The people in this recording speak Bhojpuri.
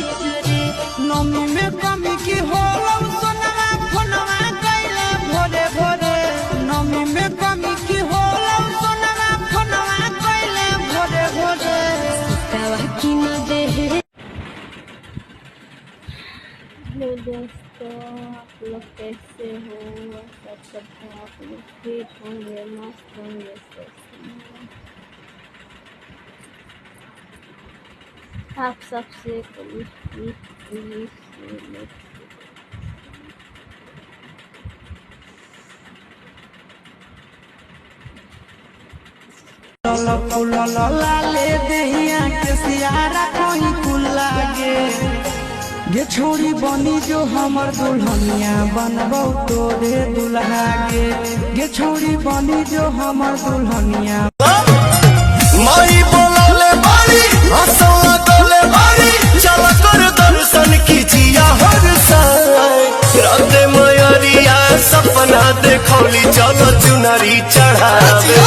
नमी में कमी की होला सोनवा फोनवा कैले भोरे भोरे नमी में कमी की होला सोनवा फोनवा कैले भोरे भोरे दवा की न दे। हेलो दोस्तों, आप लोग कैसे हो? सब करते हैं आप लोग ठीक होंगे, मस्त होंगे। आप सबसे लाले दहिया के सियारा कोई कुल लागे गे छोड़ी बनी जो हमर दुल्हनिया बनबो तोरे दुल्हा गे छोड़ी बनी जो हमर दुल्हनिया माई बोलले बारी हंसला तोले बारी चल कर दर्शन कीजिया हर साय रात मयरिया सपना देखौली चलो चुनरी चढ़ावे